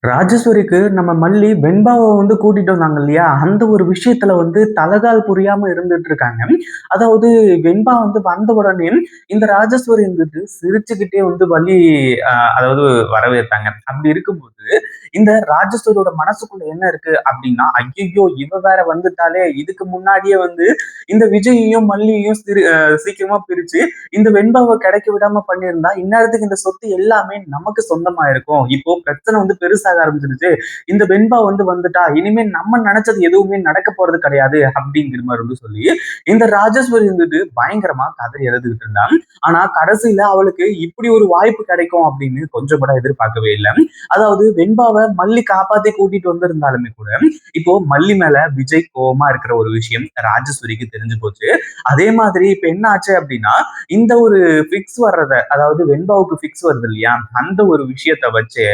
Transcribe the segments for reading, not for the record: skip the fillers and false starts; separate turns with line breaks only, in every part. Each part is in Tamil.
ராஜேஸ்வரிக்கு நம்ம மல்லி வெண்பாவ கூட்டிட்டு வந்தாங்க இல்லையா? அந்த ஒரு விஷயத்துல தலகால் புரியாம இருந்துட்டு இருக்காங்க. அதாவது வெண்பா வந்த உடனே இந்த ராஜேஸ்வரி சிரிச்சுக்கிட்டே வள்ளி அதாவது வரவேத்தாங்க. அப்படி இருக்கும்போது, இந்த ராஜேஸ்வரியோட மனசுக்குள்ள என்ன இருக்கு அப்படின்னா, ஐய்யய்யோ! இவ வேற வந்துட்டாளே! இதுக்கு முன்னாடியே இந்த விஜயையும், மல்லியையும் சீக்கிரமா பிரிச்சு இந்த வெண்பாவ கிடைக்க விடாம பண்ணியிருந்தா, இந்நேரத்துக்கு இந்த சொத்து எல்லாமே நமக்கு சொந்தமா இருக்கும். இப்போ பிரச்சனை பெருசாக ஆரம்பிச்சிருச்சு. இந்த வெண்பா வந்துட்டா, இனிமே நம்ம நினைச்சது எதுவுமே நடக்க போறது கிடையாது அப்படிங்கிற மாதிரி சொல்லி, இந்த ராஜேஸ்வரி பயங்கரமா கதறி எழுதுகிட்டு இருந்தாங்க. ஆனா கடைசியில அவளுக்கு இப்படி ஒரு வாய்ப்பு கிடைக்கும் அப்படின்னு கொஞ்சம் கூட எதிர்பார்க்கவே இல்லை. அதாவது வெண்பாவ மல்லி காப்பாத்தி கூட்டிட்டு வந்திருந்தாலுமே கூட, இப்போ மல்லி மேல விஜய் கோவமா இருக்கிற ஒரு விஷயம் ராஜேஸ்வரிக்கு தெரிஞ்சு போச்சு. அதே மாதிரி இப்ப என்ன ஆச்சு அப்படின்னா, இந்த ஒரு பிக்ஸ் வர்றத, அதாவது வெண்பாவுக்கு பிக்ஸ் வருது இல்லையா, அந்த ஒரு விஷயத்த வச்சு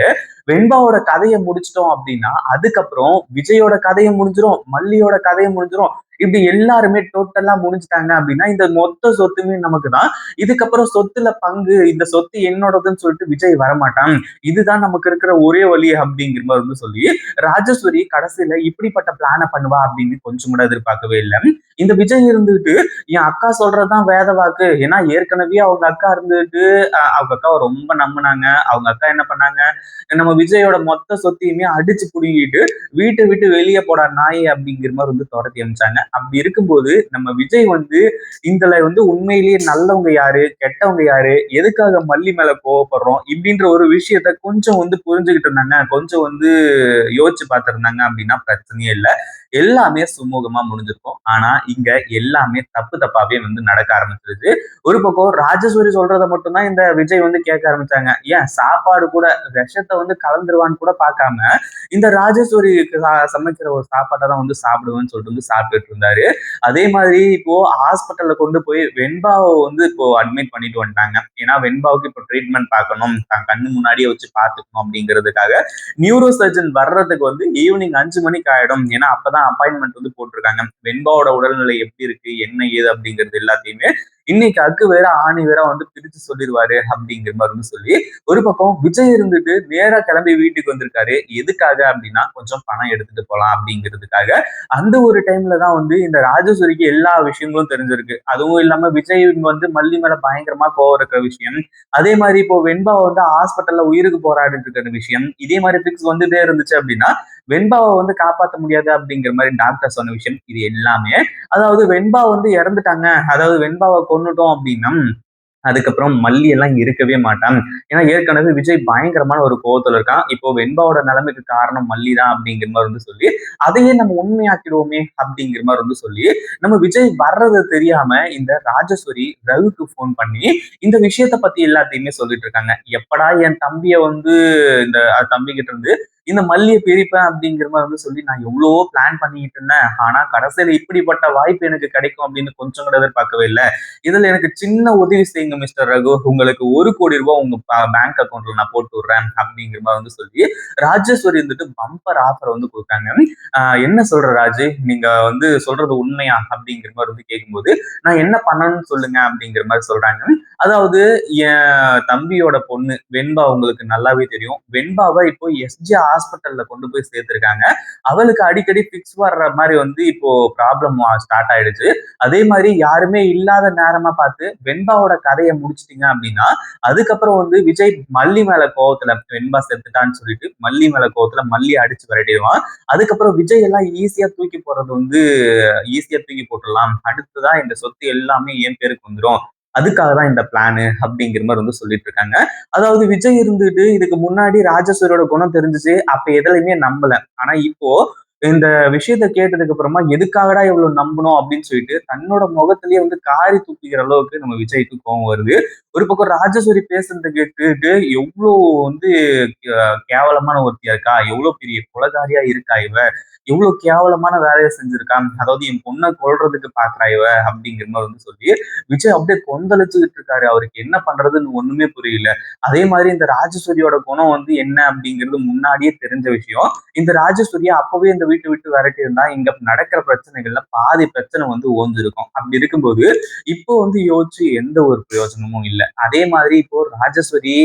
வெண்பாவோட கதையை முடிச்சிட்டோம் அப்படின்னா, அதுக்கப்புறம் விஜயோட கதையும் முடிஞ்சிரும், மல்லியோட கதையும் முடிஞ்சிரும். இப்படி எல்லாருமே டோட்டலா முடிஞ்சுட்டாங்க அப்படின்னா, இந்த மொத்த சொத்துமே நமக்கு தான். இதுக்கப்புறம் சொத்துல பங்கு, இந்த சொத்து என்னோடதுன்னு சொல்லிட்டு விஜய் வரமாட்டான். இதுதான் நமக்கு இருக்கிற ஒரே வழி அப்படிங்கிற மாதிரி சொல்லி, ராஜேஸ்வரி கடைசியில இப்படிப்பட்ட பிளான பண்ணுவா அப்படின்னு கொஞ்சம் கூட எதிர்பார்க்கவே இல்லை. இந்த விஜய் இருந்துட்டு என் அக்கா சொல்றதுதான் வேத வாக்கு. ஏன்னா ஏற்கனவே அவங்க அக்கா இருந்துட்டு அவங்க அக்காவை ரொம்ப நம்பினாங்க. அவங்க அக்கா என்ன பண்ணாங்க, நம்ம விஜயோட மொத்த சொத்தையுமே அடிச்சு புடுங்கிட்டு வீட்டை விட்டு வெளியே போடா நாய் அப்படிங்கிற மாதிரி துரத்தி அனுப்பிச்சாங்க. அப்படி இருக்கும்போது நம்ம விஜய் இதுல உண்மையிலேயே நல்லவங்க யாரு, கெட்டவங்க யாரு, எதுக்காக மல்லி மேல கோவப்படுறோம் இப்படின்ற ஒரு விஷயத்த கொஞ்சம் புரிஞ்சுக்கிட்டு இருந்தாங்க, கொஞ்சம் யோசிச்சு பார்த்திருந்தாங்க அப்படின்னா பிரச்சனையே இல்லை. எல்லாமே சுமூகமா முடிஞ்சிருக்கும். ஆனா இங்க எல்லாமே தப்பு தப்பாவே நடக்க ஆரம்பிச்சிருச்சு. ஒரு பக்கம் ராஜேஸ்வரி சொல்றத மட்டும்தான் இந்த விஜய் கேட்க ஆரம்பிச்சாங்க. ஏன் சாப்பாடு கூட விஷத்தை கலந்துருவான்னு கூட பார்க்காம இந்த ராஜேஸ்வரி சமைக்கிற ஒரு சாப்பாட்டை தான் சாப்பிடுவேன்னு சொல்லிட்டு சாப்பிட்டுட்டு இருந்தாரு. அதே மாதிரி இப்போ ஹாஸ்பிட்டல்ல கொண்டு போய் வெண்பாவை இப்போ அட்மிட் பண்ணிட்டு வந்துட்டாங்க. ஏன்னா வெண்பாவுக்கு இப்போ ட்ரீட்மெண்ட் பார்க்கணும், தன் கண்ணு முன்னாடியே வச்சு பார்த்துக்கணும் அப்படிங்கிறதுக்காக நியூரோ சர்ஜன் வர்றதுக்கு ஈவினிங் 5 மணிக்கு ஆயிடும். ஏன்னா அப்பதான் அப்பாயின்மெண்ட் போட்டிருக்காங்க. வெண்பாவோட உடல்நிலை எப்படி இருக்கு, என்ன ஏது அப்படிங்கிறது எல்லாத்தையுமே இன்னைக்கு அக்கு வேற ஆணி வேற பிரிச்சு சொல்லிடுவாரு அப்படிங்கிற மாதிரி சொல்லி, ஒரு பக்கம் விஜய் நேரா கிளம்பி வீட்டுக்கு வந்திருக்காரு. எதுக்காக அப்படின்னா கொஞ்சம் பணம் எடுத்துட்டு போலாம் அப்படிங்கிறதுக்காக. அந்த ஒரு டைம்ல தான் இந்த ராஜேஸ்வரிக்கு எல்லா விஷயங்களும் தெரிஞ்சிருக்கு. அதுவும் இல்லாம விஜய் மல்லி மேல பயங்கரமா கோவம் இருக்கிற விஷயம், அதே மாதிரி இப்போ வெண்பா ஹாஸ்பிட்டல்ல உயிருக்கு போராடிட்டு இருக்கிற விஷயம், இதே மாதிரி பிக்ஸ் வந்துட்டே இருந்துச்சு அப்படின்னா வெண்பாவை காப்பாற்ற முடியாது அப்படிங்கிற மாதிரி டாக்டர் சொன்ன விஷயம், இது எல்லாமே அதாவது வெண்பா இறந்துட்டாங்க, அதாவது வெண்பாவை கொன்னுட்டோம் அப்படின்னா அதுக்கப்புறம் மல்லி எல்லாம் இருக்கவே மாட்டான். ஏன்னா ஏற்கனவே விஜய் பயங்கரமான ஒரு கோவத்துல இருக்கான். இப்போ வெண்பாவோட நிலைமைக்கு காரணம் மல்லி தான் அப்படிங்கிற மாதிரி சொல்லி, அதையே நம்ம உண்மையாக்கிடுவோமே அப்படிங்கிற மாதிரி சொல்லி, நம்ம விஜய் வர்றது தெரியாம இந்த ராஜேஸ்வரி ரவிக்கு போன் பண்ணி இந்த விஷயத்த பத்தி எல்லாத்தையுமே சொல்லிட்டு இருக்காங்க. எப்படா என் தம்பிய இந்த தம்பி கிட்ட இருந்து இந்த மல்லியை பிரிப்பேன் அப்படிங்கிற மாதிரி சொல்லி நான் எவ்வளவோ பிளான் பண்ணிட்டு இருந்தேன். ஆனா கடைசியில இப்படிப்பட்ட வாய்ப்பு எனக்கு கிடைக்கும் அப்படின்னு கொஞ்சம் கூட எதிர்பார்க்கவே இல்லை. இதுல எனக்கு சின்ன உதவி செய்யுங்க மிஸ்டர் ரகு, உங்களுக்கு 1 கோடி ரூபாய் உங்க பேங்க் அக்கௌண்ட்ல நான் போட்டு விடுறேன் அப்படிங்கிற மாதிரி சொல்லி ராஜேஸ்வரி பம்பர் ஆஃபர் கொடுத்தாங்க. என்ன சொல்ற ராஜு, நீங்க சொல்றது உண்மையா அப்படிங்கிற மாதிரி கேட்கும்போது, நான் என்ன பண்ணணும்னு சொல்லுங்க அப்படிங்கிற மாதிரி சொல்றாங்க. அதாவது என் தம்பியோட பொண்ணு வெண்பா உங்களுக்கு நல்லாவே தெரியும். வெண்பாவை இப்போ எஸ்ஜி ஹாஸ்பிட்டல்ல கொண்டு போய் சேர்த்திருக்காங்க. அவளுக்கு அடிக்கடி பிக்ஸ் வர்ற மாதிரி இப்போ ப்ராப்ளம் ஸ்டார்ட் ஆயிடுச்சு. அதே மாதிரி யாருமே இல்லாத நேரமா பார்த்து வெண்பாவோட கதையை முடிச்சிட்டீங்க அப்படின்னா, அதுக்கப்புறம் விஜய் மல்லி மேல கோவத்துல வெண்பா செத்துட்டான்னு சொல்லிட்டு மல்லி மேல கோவத்துல மல்லி அடிச்சு விரட்டிடுவான். அதுக்கப்புறம் விஜய் எல்லாம் ஈஸியா தூக்கி போடுறது ஈஸியா தூக்கி போட்டுடலாம். அடுத்ததான் இந்த சொத்து எல்லாமே என் பேருக்கு வந்துடும். அதுக்காக தான் இந்த பிளானு அப்படிங்கிற மாதிரி சொல்லிட்டு இருக்காங்க. அதாவது விஜய் இதுக்கு முன்னாடி ராஜேஸ்வரியோட குணம் தெரிஞ்சுச்சு. அப்ப எதுலையுமே நம்பல. ஆனா இப்போ இந்த விஷயத்த கேட்டதுக்கு அப்புறமா எதுக்காகடா இவ்வளவு நம்பணும் அப்படின்னு சொல்லிட்டு தன்னோட முகத்திலேயே காரி துப்பிக்கிற அளவுக்கு நம்ம விஜய்க்கு கோவம் வருது. ஒரு பக்கம் ராஜேஸ்வரி பேசுறதை கேட்டுட்டு எவ்வளவு கேவலமான ஒருத்தியா இருக்கா, எவ்வளவு பெரிய கொலகாரியா இருக்கா இவ, எவ்வளவு கேவலமான வேலையை செஞ்சிருக்கான், அதாவது என் பொண்ணை கொல்றதுக்கு பாக்குறா இவ அப்படிங்கிற மாதிரி சொல்லி விஜய் அப்படியே கொந்தளிச்சுக்கிட்டு இருக்காரு. அவருக்கு என்ன பண்றதுன்னு ஒண்ணுமே புரியல. அதே மாதிரி இந்த ராஜேஸ்வரியோட குணம் என்ன அப்படிங்கிறது முன்னாடியே தெரிஞ்ச விஷயம். இந்த ராஜேஸ்வரியை அப்பவே இந்த வீட்டை விட்டு விரட்டி இருந்தா இங்க நடக்கிற பிரச்சனைகள்ல பாதி பிரச்சனை வந்து ஓஞ்சிருக்கும். அப்படி இருக்கும்போது இப்போ வந்து யோசிச்சு எந்த ஒரு பிரயோஜனமும் இல்லை. அதே மாதிரி இப்போ ராஜேஸ்வரி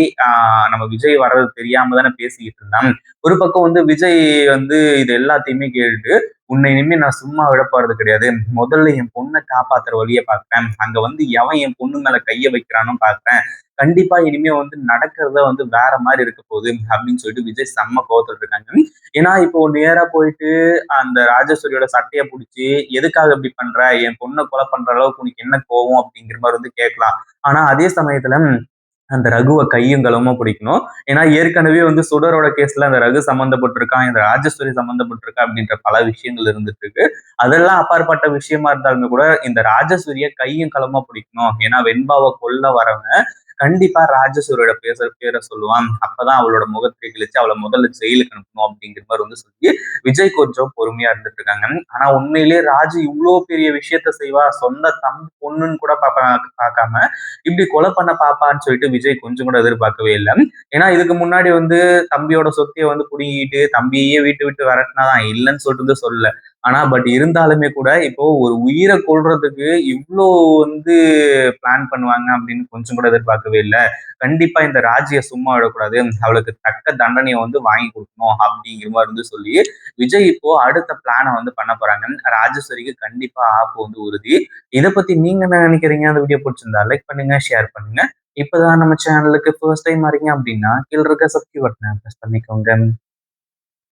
நம்ம விஜய் வர்றது தெரியாம தானே பேசிக்கிட்டு இருந்தான். ஒரு பக்கம் வந்து விஜய் வந்து இது எல்லாத்தையுமே கேட்டுட்டு, உன்னை இனிமே நான் சும்மா விட போறது கிடையாது. முதல்ல என் பொண்ணை காப்பாத்துற வழியை பார்க்கிறேன். அங்க வந்து எவன் என் பொண்ணு மேல கைய வைக்கிறானோ பார்க்கிறேன். கண்டிப்பா இனிமே வந்து நடக்கிறத வந்து வேற மாதிரி இருக்க போகுது அப்படின்னு சொல்லிட்டு விஜய் செம்ம கோவத்துல இருக்காங்க. ஏன்னா இப்போ நேரா போயிட்டு அந்த ராஜேஸ்வரியோட சட்டையை பிடிச்சி எதுக்காக இப்படி பண்ற, என் பொண்ணை கொலை பண்ற அளவுக்கு உனக்கு என்ன கோவம் அப்படிங்கிற மாதிரி வந்து கேட்கலாம். ஆனா அதே சமயத்துல அந்த ரகுவை கையும் களவுமா பிடிக்கணும். ஏன்னா ஏற்கனவே வந்து சுடரோட கேஸ்ல அந்த ரகு சம்மந்தப்பட்டிருக்கான், இந்த ராஜேஸ்வரி சம்மந்தப்பட்டிருக்கா அப்படின்ற பல விஷயங்கள் இருந்துட்டு இருக்கு. அதெல்லாம் அப்பாற்பட்ட விஷயமா இருந்தாலுமே கூட இந்த ராஜேஸ்வரிய கையும் களவுமா பிடிக்கணும். ஏன்னா வெண்பாவை கொல்ல வரவன் கண்டிப்பா ராஜேஸ்வரியோட பேரை சொல்லுவான். அப்பதான் அவளோட முகத்தை கிழிச்சு அவளை முதல்ல ஜெயிலுக்கு அனுப்பணும் அப்படிங்கிற மாதிரி வந்து சொல்லி விஜய் கொஞ்சம் பொறுமையா இருந்துட்டு இருக்காங்க. ஆனா உண்மையிலேயே ராஜு இவ்வளவு பெரிய விஷயத்த செய்வா, சொந்த தம்பி பொண்ணுன்னு கூட பார்க்காம இப்படி கொலை பண்ண பாப்பான்னு சொல்லிட்டு விஜய் கொஞ்சம் கூட எதிர்பார்க்கவே இல்லை. ஏன்னா இதுக்கு முன்னாடி வந்து தம்பியோட சொத்தையை வந்து புடுங்கிட்டு தம்பியே வீட்டு விட்டு விரட்டினாதான், இல்லைன்னு சொல்லிட்டு வந்து சொல்லல. ஆனா பட் இருந்தாலுமே கூட இப்போ ஒரு உயிரை கொல்றதுக்கு இவ்வளோ வந்து பிளான் பண்ணுவாங்க அப்படின்னு கொஞ்சம் கூட எதிர்பார்க்கவே இல்லை. கண்டிப்பா இந்த ராஜியை சும்மா விடக்கூடாது, அவளுக்கு தக்க தண்டனையை வந்து வாங்கி கொடுக்கணும் அப்படிங்கிற மாதிரி வந்து சொல்லி விஜய் இப்போ அடுத்த பிளானை வந்து பண்ண போறாங்க. ராஜேஸ்வரிக்கு கண்டிப்பா ஆப்பு வந்து உறுதி. இதை பத்தி நீங்க என்ன நினைக்கிறீங்க? அந்த வீடியோ பிடிச்சிருந்தா லைக் பண்ணுங்க, ஷேர் பண்ணுங்க. இப்பதான் நம்ம சேனலுக்கு ஃபர்ஸ்ட் டைம் வரீங்க அப்படின்னா கீழ இருக்க சப்ஸ்கிரைப் பட்டனை பிரஸ் பண்ணிக்கோங்க.